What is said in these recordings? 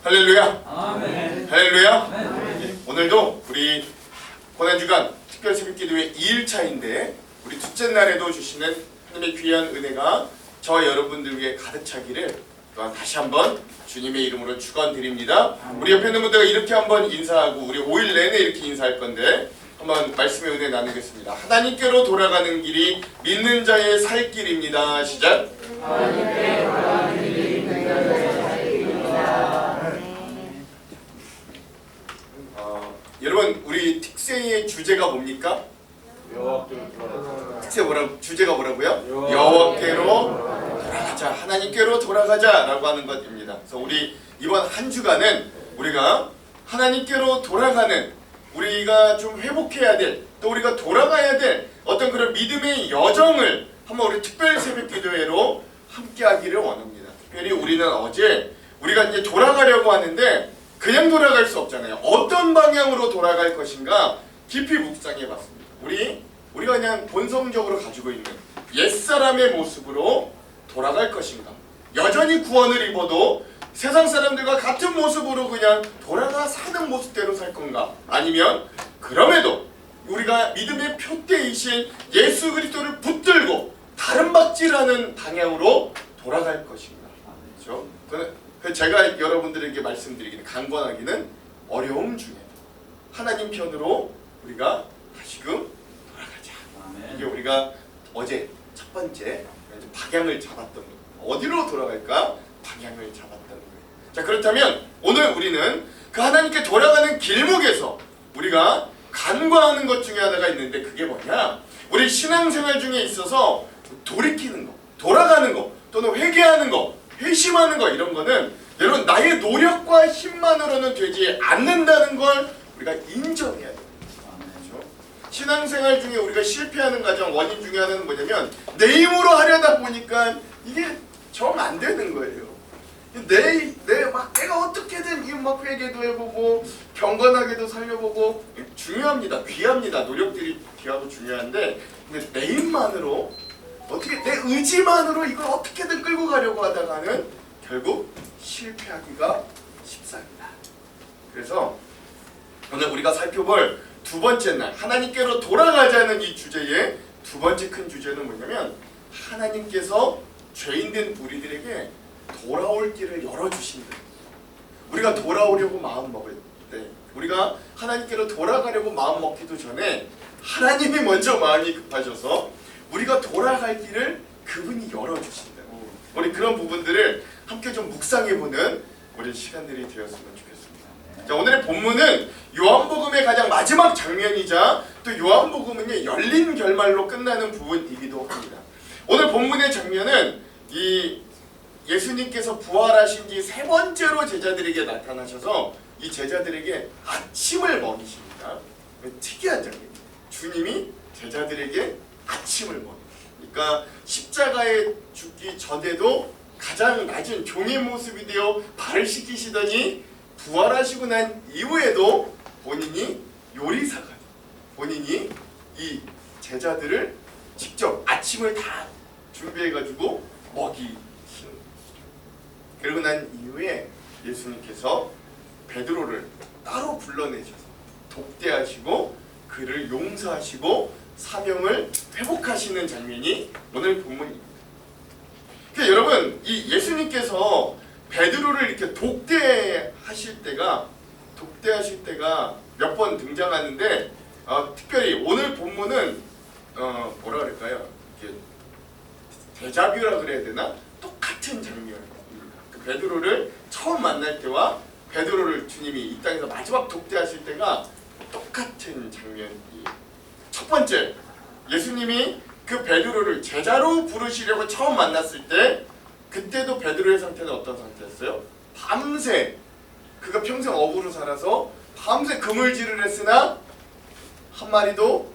할렐루야. 아멘. 할렐루야. 아멘. 오늘도 우리 고난주간 특별 새벽기도회 2일차인데 우리 둘째 날에도 주시는 하나님의 귀한 은혜가 저와 여러분들 위해 가득 차기를 또한 다시 한번 주님의 이름으로 축원드립니다. 우리 옆에 있는 분들과 이렇게 한번 인사하고 우리 5일 내내 이렇게 인사할 건데 한번 말씀의 은혜 나누겠습니다. 하나님께로 돌아가는 길이 믿는 자의 살 길입니다. 시작. 하나님께 돌아가는 길이 믿는 자의 살 길입니다. 여러분 우리 특세의 주제가 뭡니까? 특세 주제가 뭐라고요? 여호와께로 돌아가자, 하나님께로 돌아가자라고 하는 것입니다. 그래서 우리 이번 한 주간은 우리가 하나님께로 돌아가는, 우리가 좀 회복해야 될, 또 우리가 돌아가야 될 어떤 그런 믿음의 여정을 한번 우리 특별 새벽 기도회로 함께하기를 원합니다. 특별히 우리는 어제 우리가 이제 돌아가려고 하는데 그냥 돌아갈 수 없잖아요. 어떤 방향으로 돌아갈 것인가 깊이 묵상해봤습니다. 우리가 그냥 본성적으로 가지고 있는 옛사람의 모습으로 돌아갈 것인가, 여전히 구원을 입어도 세상 사람들과 같은 모습으로 그냥 돌아가 사는 모습대로 살 건가, 아니면 그럼에도 우리가 믿음의 표대이신 예수 그리스도를 붙들고 다른 박질하는 방향으로 돌아갈 것인가. 그렇죠? 제가 여러분들에게 말씀드리기는, 간권하기는 어려움 중에 하나님 편으로 우리가 다시금 돌아가자. 이게 우리가 어제 첫 번째 방향을 잡았던 거예요. 어디로 돌아갈까? 방향을 잡았던 거예요. 자, 그렇다면 오늘 우리는 그 하나님께 돌아가는 길목에서 우리가 간과하는 것 중에 하나가 있는데, 그게 뭐냐? 우리 신앙생활 중에 있어서 돌이키는 거, 돌아가는 거, 또는 회개하는 거, 회심하는 거, 이런 거는 여러분 나의 노력과 힘만으로는 되지 않는다는 걸 우리가 인정해야 돼요. 그렇죠? 신앙생활 중에 우리가 실패하는 가장 원인 중에 하나는 뭐냐면 내 힘으로 하려다 보니까 이게 정 안 되는 거예요. 내가 어떻게든 막 회개도 해보고 경건하게도 살려보고, 중요합니다. 귀합니다. 노력들이 귀하고 중요한데, 근데 내 힘만으로, 어떻게 내 의지만으로 이걸 어떻게든 끌고 가려고 하다가는 결국 실패하기가 쉽습니다. 그래서 오늘 우리가 살펴볼 두 번째 날, 하나님께로 돌아가자는 이 주제의 두 번째 큰 주제는 뭐냐면, 하나님께서 죄인된 우리들에게 돌아올 길을 열어주신다. 우리가 돌아오려고 마음 먹을 때, 우리가 하나님께로 돌아가려고 마음 먹기도 전에 하나님이 먼저 마음이 급하셔서 우리가 돌아갈 길을 그분이 열어주신다. 우리 그런 부분들을 함께 좀 묵상해보는 우리 시간들이 되었으면 좋겠습니다. 자, 오늘의 본문은 요한복음의 가장 마지막 장면이자 또 요한복음은 열린 결말로 끝나는 부분이기도 합니다. 오늘 본문의 장면은 이 예수님께서 부활하신 지 세 번째로 제자들에게 나타나셔서 이 제자들에게 아침을 먹이십니다. 특이한 장면입니다. 주님이 제자들에게 아침을 먹입니다. 그러니까 십자가에 죽기 전에도 가장 낮은 종의 모습이 되어 발을 씻기시더니 부활하시고 난 이후에도 본인이 요리사가, 본인이 이 제자들을 직접 아침을 다 준비해가지고 먹이신. 그러고 난 이후에 예수님께서 베드로를 따로 불러내셔서 독대하시고 그를 용서하시고 사명을 회복하시는 장면이 오늘 본문입니다. 그러니까 여러분, 이 예수님께서 베드로를 이렇게 독대하실 때가 몇 번 등장하는데, 특별히 오늘 본문은 뭐라 그럴까요? 이렇게 데자뷰라 그래야 되나? 똑같은 장면입니다. 베드로를 처음 만날 때와 베드로를 주님이 이 땅에서 마지막 독대하실 때가 똑같은 장면이에요. 첫 번째, 예수님이 그 베드로를 제자로 부르시려고 처음 만났을 때, 그때도 베드로의 상태는 어떤 상태였어요? 밤새, 그가 평생 어부로 살아서 밤새 그물질을 했으나 한 마리도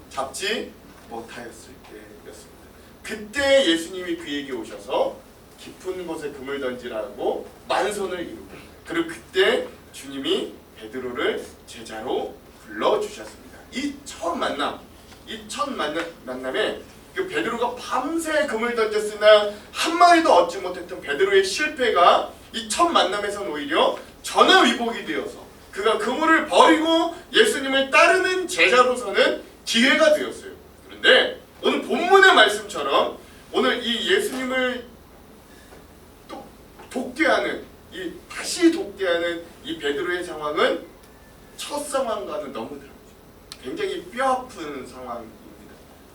잡지 못하였을 때였습니다. 그때 예수님이 그에게 오셔서 깊은 곳에 금을 던지라고 만손을 이루고, 그리고 그때 주님이 베드로를 제자로 불러주셨습니다. 이 첫 만남에 그 베드로가 밤새 금을 던졌으나 한 마리도 얻지 못했던 베드로의 실패가 이 첫 만남에선 오히려 전화위복이 되어서 그가 그물을 버리고 예수님을 따르는 제자로서는 기회가 되었어요. 그런데 오늘 본문의 말씀처럼 오늘 이 예수님을 또 독대하는 이 다시 독대하는 이 베드로의 상황은 첫 상황과는 너무 다르죠. 굉장히 뼈아픈 상황입니다.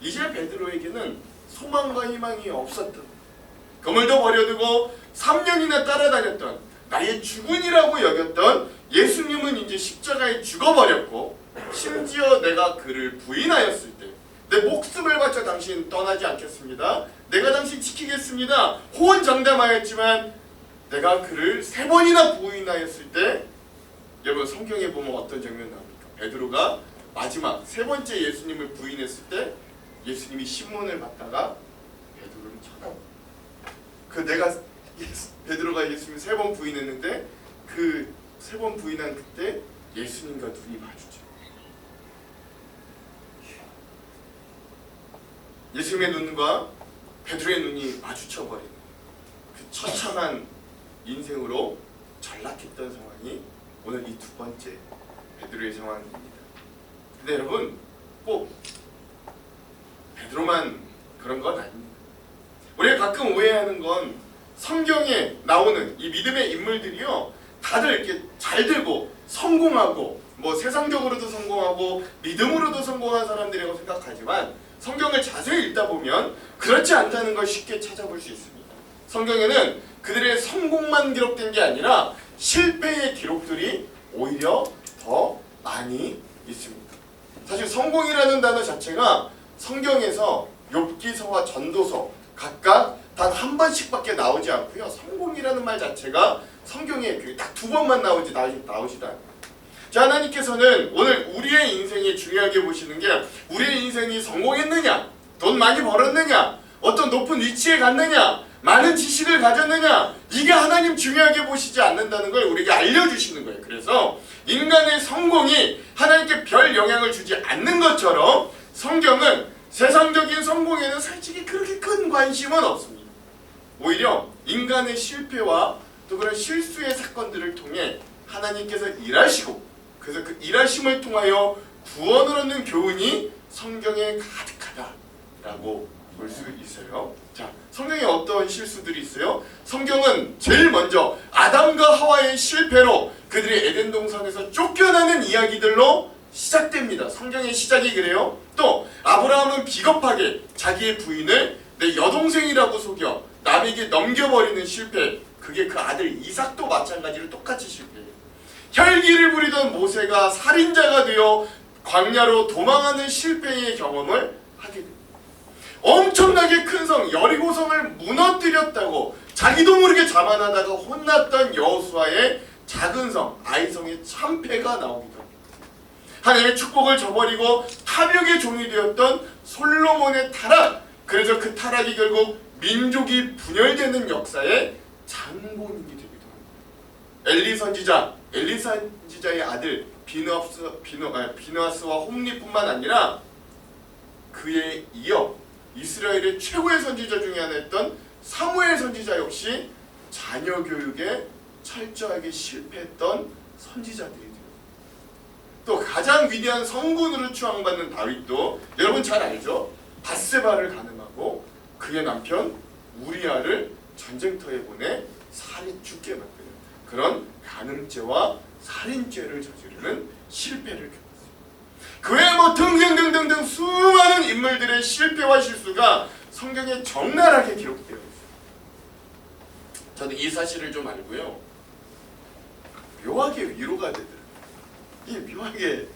이제 베드로에게는 소망과 희망이 없었던, 그물도 버려두고 3년이나 따라다녔던, 나의 주군이라고 여겼던 예수님은 이제 십자가에 죽어버렸고, 심지어 내가 그를 부인하였을 때 내 목숨을 바쳐 당신 떠나지 않겠습니다, 내가 당신 지키겠습니다 호언장담하였지만 내가 그를 3번이나 부인하였을 때, 여러분 성경에 보면 어떤 장면 나옵니까? 베드로가 마지막 3번째 예수님을 부인했을 때 예수님이 신문을 받다가 베드로를 쳐다봅니다. 그 내가 베드로가 예수님을 3번 부인했는데 그 3번 부인한 그때 예수님과 눈이 마주쳐. 예수님의 눈과 베드로의 눈이 마주쳐버리는 그 처참한 인생으로 전락했던 상황이 오늘 이 2번째 베드로의 상황입니다. 근데 여러분 꼭 베드로만 그런 건 아닙니다. 우리가 가끔 오해하는 건 성경에 나오는 이 믿음의 인물들이요, 다들 이렇게 잘 되고 성공하고 뭐 세상적으로도 성공하고 믿음으로도 성공한 사람들이라고 생각하지만 성경을 자세히 읽다 보면 그렇지 않다는 걸 쉽게 찾아볼 수 있습니다. 성경에는 그들의 성공만 기록된 게 아니라 실패의 기록들이 오히려 더 많이 있습니다. 사실 성공이라는 단어 자체가 성경에서 욥기서와 전도서 각각 단 한 번씩밖에 나오지 않고요. 성공이라는 말 자체가 성경에 딱 2번만 나오지도 않아요. 자, 하나님께서는 오늘 우리의 인생이 중요하게 보시는 게 우리의 인생이 성공했느냐, 돈 많이 벌었느냐, 어떤 높은 위치에 갔느냐, 많은 지식을 가졌느냐, 이게 하나님 중요하게 보시지 않는다는 걸 우리에게 알려주시는 거예요. 그래서 인간의 성공이 하나님께 별 영향을 주지 않는 것처럼 성경은 세상적인 성공에는 솔직히 그렇게 큰 관심은 없습니다. 오히려 인간의 실패와 또 그런 실수의 사건들을 통해 하나님께서 일하시고, 그래서 그 일하심을 통하여 구원을 얻는 교훈이 성경에 가득하다라고 볼 수 있어요. 자, 성경에 어떤 실수들이 있어요? 성경은 제일 먼저 아담과 하와의 실패로 그들이 에덴 동산에서 쫓겨나는 이야기들로 시작됩니다. 성경의 시작이 그래요. 또 아브라함은 비겁하게 자기의 부인을 내 여동생이라고 속여 남에게 넘겨버리는 실패, 그게 그 아들 이삭도 마찬가지로 똑같이 실패해요. 혈기를 부리던 모세가 살인자가 되어 광야로 도망하는 실패의 경험을 하게 됩니다. 엄청나게 큰 성 여리고성을 무너뜨렸다고 자기도 모르게 자만하다가 혼났던 여호수아의 작은 성 아이성의 참패가 나오기도 합니다. 하나님의 축복을 저버리고 탐욕의 종이 되었던 솔로몬의 타락, 그래서 그 타락이 결국 민족이 분열되는 역사의 장본인이 되기도 합니다. 엘리 선지자의 아들 비느하스와 홈리뿐만 아니라 그에 이어 이스라엘의 최고의 선지자 중에 하나였던 사무엘 선지자 역시 자녀 교육에 철저하게 실패했던 선지자들이 돼요. 또 가장 위대한 성군으로 추앙받는 다윗도 여러분 잘 알죠? 밧세바를 가늠하고 그의 남편 우리아를 전쟁터에 보내 죽게 만드는 그런 간음죄와 살인죄를 저지르는 실패를 겪었어요. 그 외에 뭐 등등등등등 수많은 인물들의 실패와 실수가 성경에 적나라하게 기록되어 있어요. 저는 이 사실을 좀 알고요, 묘하게 위로가 되더라고요. 이게 묘하게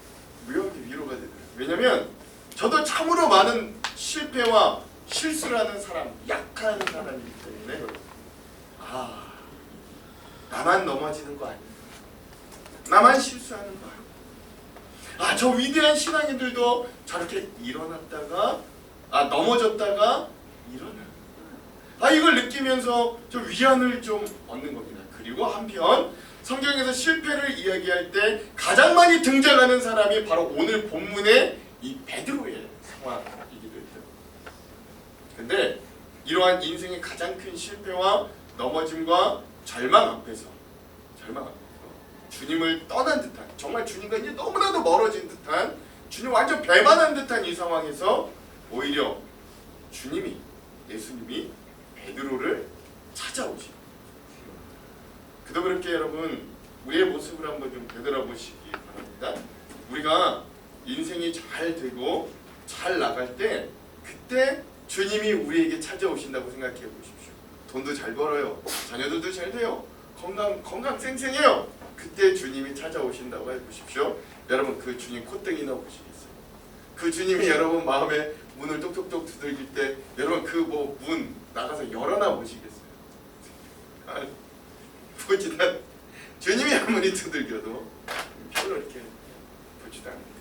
위로가 되더라고요. 왜냐면 저도 참으로 많은 실패와 실수를 하는 사람, 약한 사람이기 때문에 나만 넘어지는 거 아니야, 나만 실수하는 거 아니야, 저 위대한 신앙인들도 저렇게 일어났다가 넘어졌다가 일어나, 이걸 느끼면서 좀 위안을 좀 얻는 겁니다. 그리고 한편 성경에서 실패를 이야기할 때 가장 많이 등장하는 사람이 바로 오늘 본문의 이 베드로의 상황이기도 했죠. 근데 이러한 인생의 가장 큰 실패와 넘어짐과 절망 앞에서 주님을 떠난 듯한, 정말 주님과 이제 너무나도 멀어진 듯한, 주님 완전 배반한 듯한 이 상황에서 오히려 예수님이 베드로를 찾아오시. 그도 그렇게 여러분 우리의 모습을 한번 좀 되돌아보시기 바랍니다. 우리가 인생이 잘 되고 잘 나갈 때 그때 주님이 우리에게 찾아오신다고 생각해 보십시오. 돈도 잘 벌어요. 자녀들도 잘 돼요. 건강 쌩쌩해요. 그때 주님이 찾아오신다고 해보십시오. 여러분 그 주님 콧등이나 보시겠어요? 그 주님이 여러분 마음에 문을 똑똑똑 두들길 때 여러분 그 문 나가서 열어나 보시겠어요? 보지다 주님이 아무리 두들겨도 별로 이렇게 보지도 않습니다.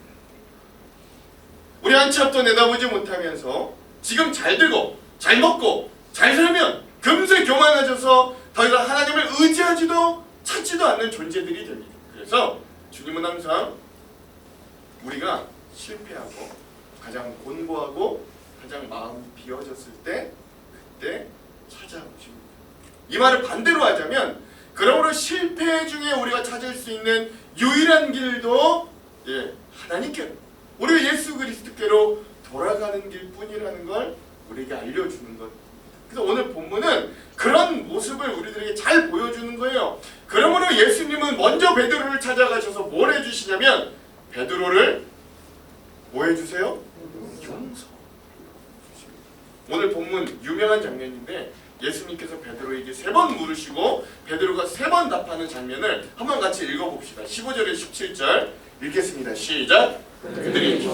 우리 한 치 앞도 내다보지 못하면서 지금 잘 되고 잘 먹고 잘 살면 금세 교만해져서 더 이상 하나님을 의지하지도 찾지도 않는 존재들이 됩니다. 그래서 주님은 항상 우리가 실패하고 가장 곤고하고 가장 마음이 비어졌을 때 그때 찾아오십니다. 이 말을 반대로 하자면 그러므로 실패 중에 우리가 찾을 수 있는 유일한 길도 하나님께로, 우리 예수 그리스도께로 돌아가는 길뿐이라는 걸 우리에게 알려주는 것. 그래서 오늘 본문은 그런 모습을 우리들에게 잘 보여주는 거예요. 그러므로 예수님은 먼저 베드로를 찾아가셔서 뭘 해주시냐면 베드로를 뭐 해주세요? 용서. 오늘 본문 유명한 장면인데 예수님께서 베드로에게 3번 물으시고 베드로가 3번 답하는 장면을 한번 같이 읽어봅시다. 15절에 17절 읽겠습니다. 시작. 그들이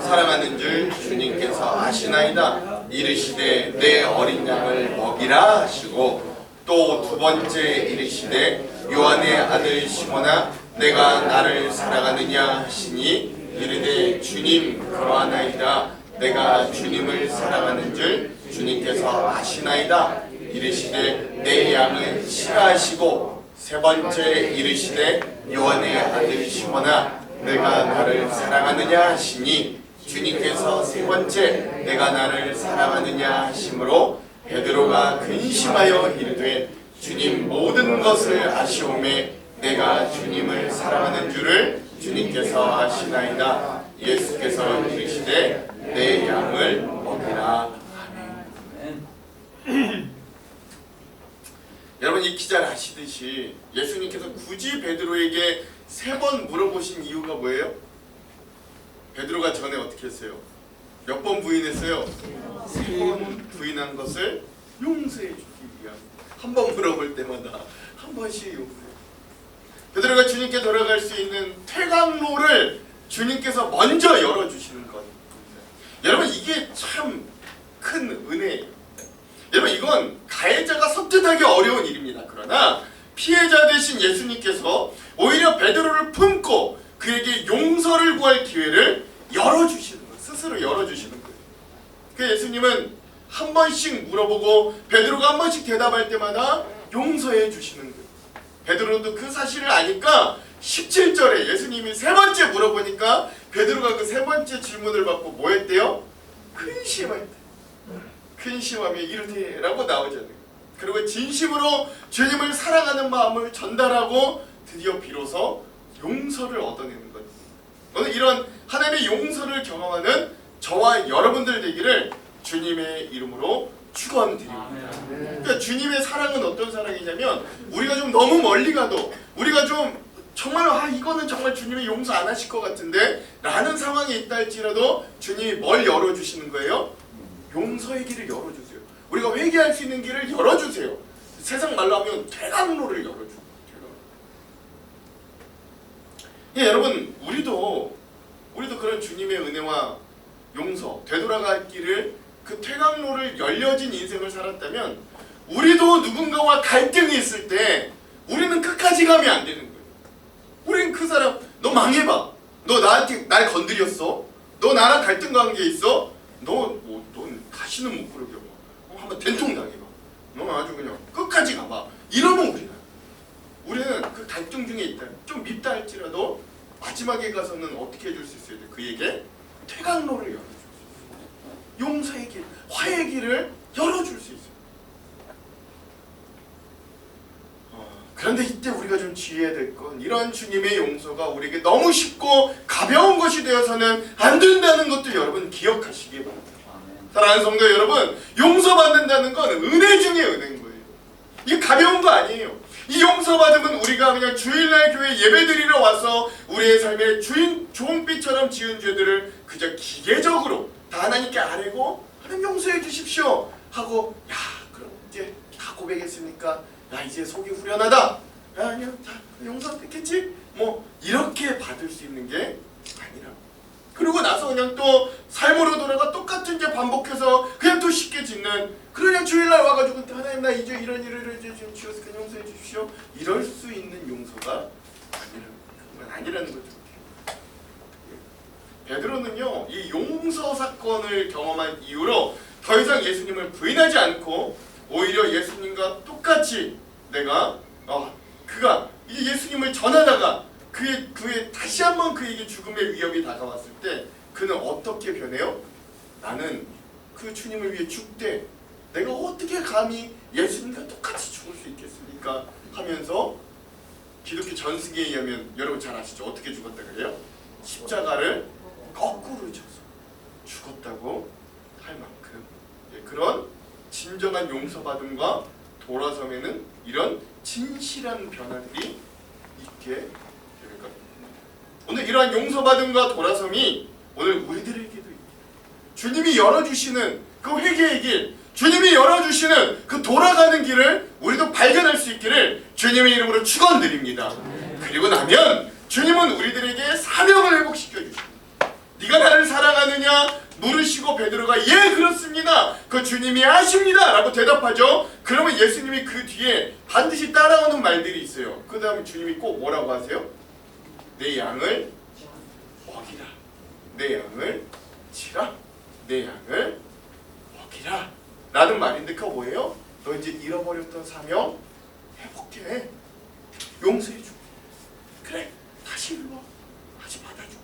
사랑하는 줄 주님께서 아시나이다. 이르시되 내 어린 양을 먹이라 하시고 또 두 번째 이르시되 요한의 아들 시몬아 내가 나를 사랑하느냐 하시니 이르되 주님 그러하나이다. 내가 주님을 사랑하는 줄 주님께서 아시나이다. 이르시되 내 양을 치라하시고 세 번째 이르시되 요한의 아들 시몬아 내가 나를 사랑하느냐 하시니 주님께서 세 번째 내가 나를 사랑하느냐 하심으로 베드로가 근심하여 이르되 주님 모든 것을 아시오매 내가 주님을 사랑하는 줄을 주님께서 아시나이다. 예수께서 이르시되 내 양을 먹이라. 아멘. 여러분 이 기자를 아시듯이 예수님께서 굳이 베드로에게 3번 물어보신 이유가 뭐예요? 베드로가 전에 어떻게 했어요? 몇 번 부인했어요? 3번 부인한 것을 용서해 주기 위함. 한 번 물어볼 때마다 한 번씩 용서해. 베드로가 주님께 돌아갈 수 있는 퇴강로를 주님께서 먼저 열어주시는 것. 여러분 이게 참 큰 은혜예요. 여러분 이건 가해자가 섬뜩하기 어려운 일입니다. 그러나 피해자 되신 예수님께서 오히려 베드로를 품고 그에게 용서를 구할 기회를 열어주시는 거예요. 스스로 열어주시는 거예요. 그 예수님은 한 번씩 물어보고 베드로가 한 번씩 대답할 때마다 용서해 주시는 거예요. 베드로도 그 사실을 아니까 17절에 예수님이 3번째 물어보니까 베드로가 그 3번째 질문을 받고 뭐 했대요? 근심할 때. 근심하며 이르되 라고 나오잖아요. 그리고 진심으로 주님을 사랑하는 마음을 전달하고 드디어 비로소 용서를 얻어내는 것. 오늘 이런 하나님의 용서를 경험하는 저와 여러분들 되기를 주님의 이름으로 축원드립니다. 그러니까 주님의 사랑은 어떤 사랑이냐면 우리가 좀 너무 멀리 가도 우리가 좀 정말 이거는 정말 주님이 용서 안 하실 것 같은데 라는 상황이 있다 할지라도 주님이 뭘 열어주시는 거예요? 용서의 길을 열어주세요. 우리가 회개할 수 있는 길을 열어주세요. 세상 말로 하면 퇴강로를 열어주고. 여러분 우리도 그런 주님의 은혜와 용서, 되돌아갈 길을 그 퇴강로를 열려진 인생을 살았다면 우리도 누군가와 갈등이 있을 때 우리는 끝까지 가면 안 되는 거예요. 우리는 그 사람 너 망해봐. 너 나한테 날 건드렸어. 너 나랑 갈등 관계 있어. 넌 다시는 못 그러게 한번 된통 당해봐. 너 아주 그냥 끝까지 가봐. 이러면 우리는 마지막에 가서는 어떻게 해줄 수 있어야 돼? 그에게 퇴강로를 열어줄 수 있어요. 용서의 길, 화해의 길을 열어줄 수 있어요. 그런데 이때 우리가 좀 주의해야 될 건 이러한 주님의 용서가 우리에게 너무 쉽고 가벼운 것이 되어서는 안 된다는 것도 여러분 기억하시기 바랍니다. 사랑하는 성도 여러분, 용서받는다는 건 은혜 중에 은혜인 거예요. 이게 가벼운 거 아니에요. 이 용서받으면 우리가 그냥 주일날 교회 예배드리러 와서 우리의 삶의 주인 종빛처럼 지은 죄들을 그저 기계적으로 다 하나님께 아뢰고 하나님 용서해 주십시오 하고, 야 그럼 이제 다 고백했으니까 나 이제 속이 후련하다, 야 아니야 다 용서했겠지, 뭐 이렇게 받을 수 있는 게 아니라, 그러고 나서 그냥 또 삶으로 돌아가 똑같은 죄 반복해서 그냥 또 쉽게 짓는, 그냥 주일날 와가지고 하나님 나 이제 이런 일을 이제 지금 지었으니까 용서해 주십시오 이럴 수 있는 용서가 아니라는 거죠. 베드로는요 이 용서 사건을 경험한 이후로 더 이상 예수님을 부인하지 않고 오히려 예수님과 똑같이 내가 그가 이 예수님을 전하다가 그의 다시 한번 그에게 죽음의 위협이 다가왔을 때 그는 어떻게 변해요? 나는 그 주님을 위해 죽되 내가 어떻게 감히 예수님과 똑같이 죽을 수 있겠습니까? 하면서 기독교 전승에 의하면 여러분 잘 아시죠? 어떻게 죽었다 그래요? 십자가를 거꾸로 쳐서 죽었다고 할 만큼 그런 진정한 용서받음과 돌아섬에는 이런 진실한 변화들이 있게 될 겁니다. 오늘 이러한 용서받음과 돌아섬이 오늘 우리들에게도 있습니다. 주님이 열어주시는 그 회개의 길, 주님이 열어주시는 그 돌아가는 길을 우리도 발견할 수 있기를 주님의 이름으로 축원드립니다. 그리고 나면 주님은 우리들에게 사명을 회복시켜 주십니다. 네가 나를 사랑하느냐 물으시고 베드로가 예 그렇습니다. 그 주님이 아십니다 라고 대답하죠. 그러면 예수님이 그 뒤에 반드시 따라오는 말들이 있어요. 그 다음에 주님이 꼭 뭐라고 하세요? 내 양을 먹이라, 내 양을 치라, 내 양을 먹이라 라는 말인데 그거 뭐예요? 너 이제 잃어버렸던 사명 회복해, 용서해줄게, 그래 다시 일로 와, 다시 받아줄게,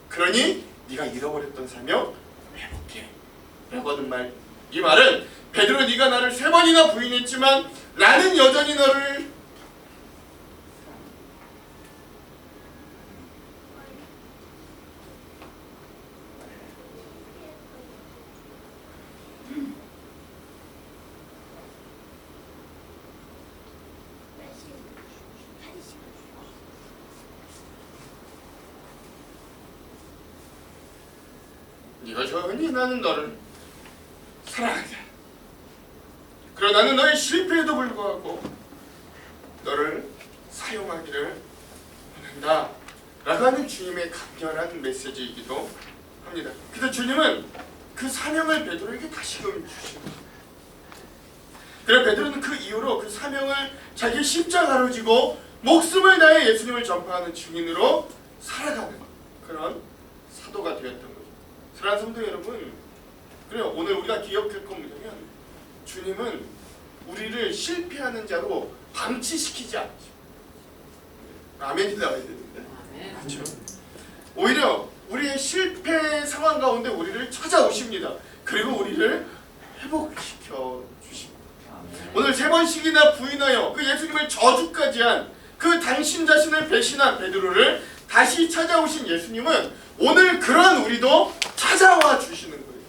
그러니 네가 잃어버렸던 사명 회복해 라고 하는 말. 이 말은 베드로 네가 나를 3번이나 부인했지만 나는 여전히 너를 여전히 나는 너를 사랑한다. 그러나 나는 너의 실패에도 불구하고 너를 사용하기를 원한다 라고 하는 주님의 강렬한 메시지이기도 합니다. 그래서 주님은 그 사명을 베드로에게 다시금 주십니다. 그래서 베드로는 그 이후로 그 사명을 자기 십자가로 지고 목숨을 다해 예수님을 전파하는 증인으로 살아가는 그런 사도가 되었던 거죠. 사랑하는 성도 여러분, 그래요. 오늘 우리가 기억할 건 뭐냐면 주님은 우리를 실패하는 자로 방치시키지 않죠. 아멘이 나와야 되는데. 그렇죠. 오히려 우리의 실패 상황 가운데 우리를 찾아오십니다. 그리고 우리를 회복시켜 주십니다. 오늘 3번씩이나 부인하여 그 예수님을 저주까지 한 그 당신 자신을 배신한 베드로를 다시 찾아오신 예수님은 오늘 그러한 우리도 찾아와 주시는 거예요.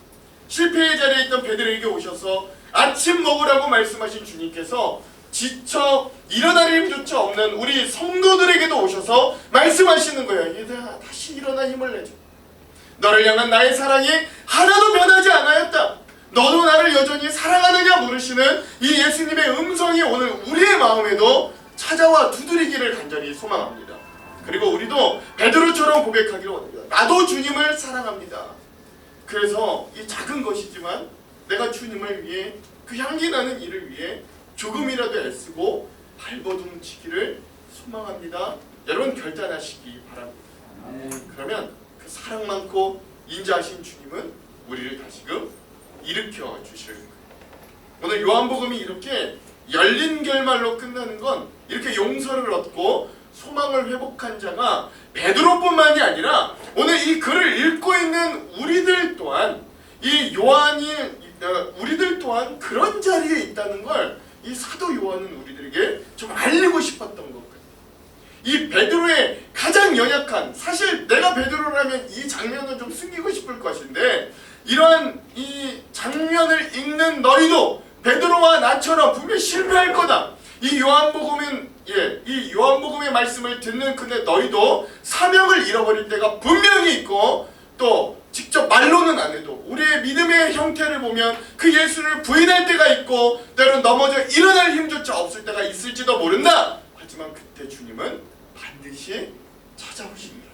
실패의 자리에 있던 베드로에게 오셔서 아침 먹으라고 말씀하신 주님께서 지쳐 일어날 힘조차 없는 우리 성도들에게도 오셔서 말씀하시는 거예요. 얘들아 다시 일어나 힘을 내자. 너를 향한 나의 사랑이 하나도 변하지 않았다. 너도 나를 여전히 사랑하느냐 물으시는 이 예수님의 음성이 오늘 우리의 마음에도 찾아와 두드리기를 간절히 소망합니다. 그리고 우리도 베드로처럼 고백하기를 원합니다. 나도 주님을 사랑합니다. 그래서 이 작은 것이지만 내가 주님을 위해 그 향기 나는 일을 위해 조금이라도 애쓰고 발버둥 치기를 소망합니다. 여러분 결단하시기 바랍니다. 그러면 그 사랑 많고 인자하신 주님은 우리를 다시금 일으켜 주실 거예요. 오늘 요한복음이 이렇게 열린 결말로 끝나는 건 이렇게 용서를 얻고 소망을 회복한 자가 베드로뿐만이 아니라 오늘 이 글을 읽고 있는 우리들 또한 이 요한이 우리들 또한 그런 자리에 있다는 걸 이 사도 요한은 우리들에게 좀 알리고 싶었던 거거든요. 이 베드로의 가장 연약한, 사실 내가 베드로라면 이 장면을 좀 숨기고 싶을 것인데 이러한 이 장면을 읽는 너희도 베드로와 나처럼 분명히 실패할 거다. 이 요한복음의 말씀을 듣는 근데 너희도 사명을 잃어버릴 때가 분명히 있고 또 직접 말로는 안 해도 우리의 믿음의 형태를 보면 그 예수를 부인할 때가 있고 때로는 넘어져 일어날 힘조차 없을 때가 있을지도 모른다. 하지만 그때 주님은 반드시 찾아오신다.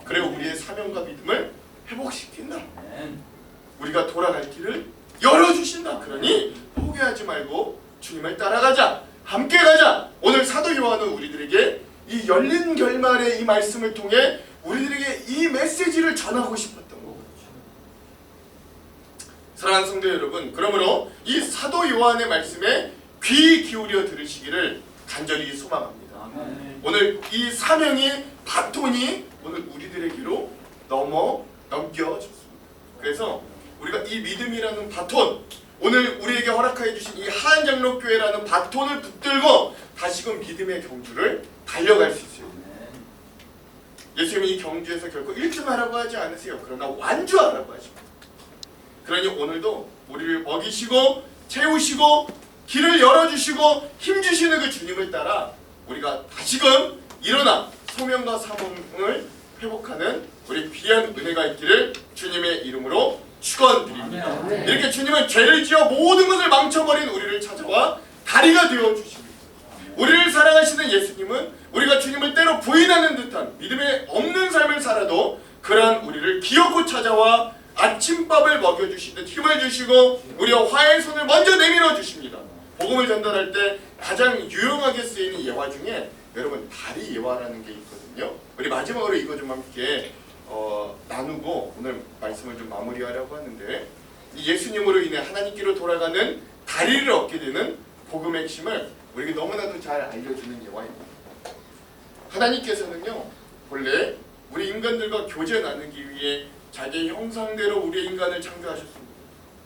그리고 우리의 사명과 믿음을 회복시킨다. 우리가 돌아갈 길을 열어주신다. 그러니 포기하지 말고 주님을 따라가자. 함께 가자. 오늘 사도 요한은 우리들에게 이 열린 결말의 이 말씀을 통해 우리들에게 이 메시지를 전하고 싶었던 거거든요. 사랑하는 성도 여러분, 그러므로 이 사도 요한의 말씀에 귀 기울여 들으시기를 간절히 소망합니다. 오늘 이 사명의 바톤이 오늘 우리들에게로 넘겨졌습니다. 그래서 우리가 이 믿음이라는 바톤, 오늘 우리에게 허락하여 주신 이 하안장로교회라는 바톤을 붙들고 다시금 믿음의 경주를 달려갈 수 있어요. 예수님이 이 경주에서 결코 1등하라고 하지 않으세요. 그러나 완주하라고 하십니다. 그러니 오늘도 우리를 먹이시고 채우시고 길을 열어주시고 힘주시는 그 주님을 따라 우리가 다시금 일어나 소명과 사명을 회복하는 우리 귀한 은혜가 있기를 주님의 이름으로 축원드립니다. 이렇게 주님은 죄를 지어 모든 것을 망쳐버린 우리를 찾아와 다리가 되어 주십니다. 우리를 사랑하시는 예수님은 우리가 주님을 때로 부인하는 듯한 믿음에 없는 삶을 살아도 그러한 우리를 기어코 찾아와 아침밥을 먹여주시듯 힘을 주시고 우리와 화해의 손을 먼저 내밀어 주십니다. 복음을 전달할 때 가장 유용하게 쓰이는 예화 중에 여러분 다리 예화라는 게 있거든요. 우리 마지막으로 이거 좀 함께 나누고 오늘 말씀을 좀 마무리하려고 하는데 이 예수님으로 인해 하나님께로 돌아가는 다리를 얻게 되는 복음의 핵심을 우리에게 너무나도 잘 알려주는 예화입니다. 하나님께서는요 본래 우리 인간들과 교제 나누기 위해 자기의 형상대로 우리의 인간을 창조하셨습니다.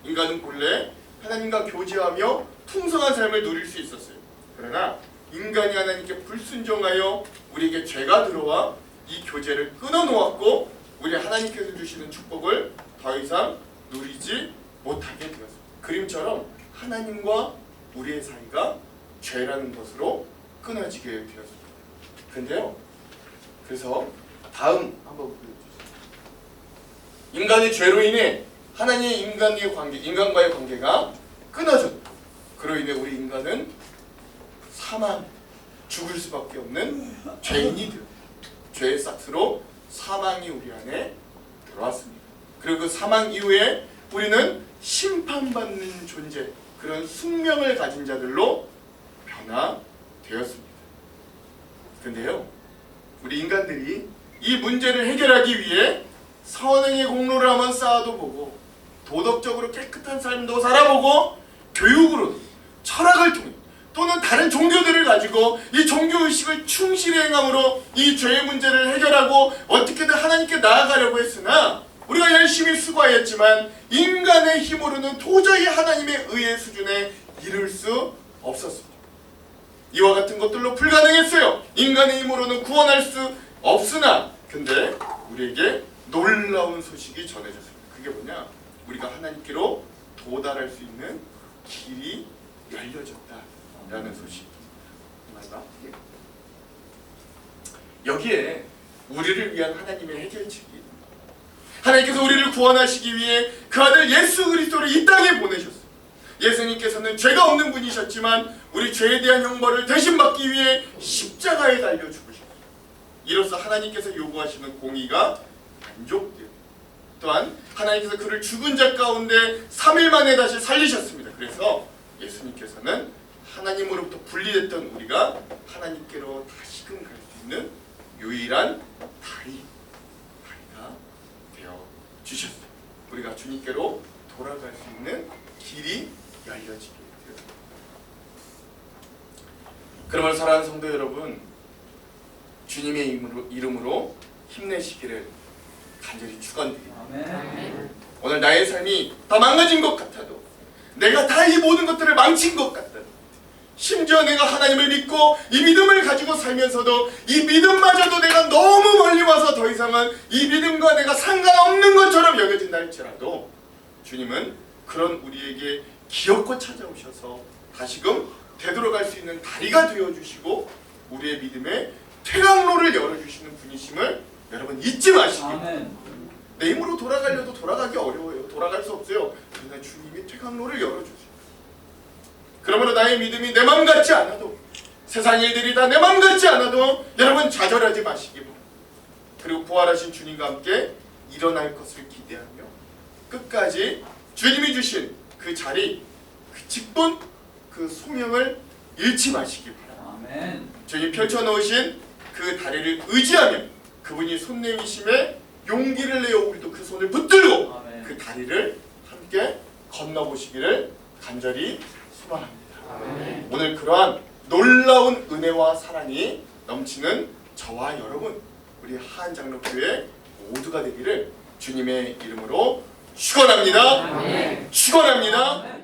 인간은 본래 하나님과 교제하며 풍성한 삶을 누릴 수 있었어요. 그러나 인간이 하나님께 불순종하여 우리에게 죄가 들어와 이 교제를 끊어놓았고 우리 하나님께서 주시는 축복을 더 이상 누리지 못하게 되었습니다. 그림처럼 하나님과 우리의 사이가 죄라는 것으로 끊어지게 되었습니다. 근데요, 그래서 다음 한번 보여주세요. 인간의 죄로 인해 하나님의 인간과의 관계가 끊어졌다. 그로 인해 우리 인간은 사망, 죽을 수밖에 없는 죄인이 되었다. 죄의 싹스로 사망이 우리 안에 들어왔습니다. 그리고 그 사망 이후에 우리는 심판받는 존재, 그런 숙명을 가진 자들로 변화되었습니다. 근데요, 우리 인간들이 이 문제를 해결하기 위해 선행의 공로를 한번 쌓아도 보고 도덕적으로 깨끗한 삶도 살아보고 교육으로 철학을 통해 또는 다른 종교들을 가지고 이 종교의식을 충실히 행함으로 이 죄의 문제를 해결하고 어떻게든 하나님께 나아가려고 했으나 우리가 열심히 수고하였지만 인간의 힘으로는 도저히 하나님의 의의 수준에 이를 수 없었습니다. 이와 같은 것들로 불가능했어요. 인간의 힘으로는 구원할 수 없으나 근데 우리에게 놀라운 소식이 전해졌습니다. 그게 뭐냐? 우리가 하나님께로 도달할 수 있는 길이 열려졌다라는 소식입니다. 여기에 우리를 위한 하나님의 해결책이 하나님께서 우리를 구원하시기 위해 그 아들 예수 그리스도를 이 땅에 보내셨어요. 예수님께서는 죄가 없는 분이셨지만 우리 죄에 대한 형벌을 대신 받기 위해 십자가에 달려 죽으셨어요. 이로써 하나님께서 요구하시는 공의가 만족돼요. 또한 하나님께서 그를 죽은 자 가운데 3일 만에 다시 살리셨습니다. 그래서 예수님께서는 하나님으로부터 분리됐던 우리가 하나님께로 다시금 갈 수 있는 유일한 다리가 되어 주셨어요. 우리가 주님께로 돌아갈 수 있는 길이 열려지게 되었습니다. 그러므로 사랑하는 성도 여러분, 주님의 이름으로 힘내시기를 간절히 축원드립니다. 아멘. 오늘 나의 삶이 다 망가진 것 같아도, 내가 다 이 모든 것들을 망친 것 같아도, 심지어 내가 하나님을 믿고 이 믿음을 가지고 살면서도 이 믿음마저도 내가 너무 멀리 와서 더 이상은 이 믿음과 내가 상관없는 것처럼 여겨진다 할지라도 주님은 그런 우리에게 기어코 찾아오셔서 다시금 되돌아갈 수 있는 다리가 되어주시고 우리의 믿음의 퇴강로를 열어주시는 분이심을 여러분 잊지 마시길. 아멘. 내 힘으로 돌아가려도 돌아가기 어려워요. 돌아갈 수 없어요. 그러나 주님이 퇴강로를 열어주세요. 그러므로 나의 믿음이 내 맘 같지 않아도, 세상 일들이 다 내 맘 같지 않아도 여러분 좌절하지 마시기 바랍니다. 그리고 부활하신 주님과 함께 일어날 것을 기대하며 끝까지 주님이 주신 그 자리, 그 직분, 그 소명을 잃지 마시기 바랍니다. 아멘. 주님 펼쳐놓으신 그 다리를 의지하며 그분이 손 내미심에 용기를 내어 우리도 그 손을 붙들고 아멘. 그 다리를 함께 건너보시기를 간절히 소망합니다. 아멘. 오늘 그러한 놀라운 은혜와 사랑이 넘치는 저와 여러분, 우리 하안장로교회 모두가 되기를 주님의 이름으로 축원합니다. 아멘. 축원합니다.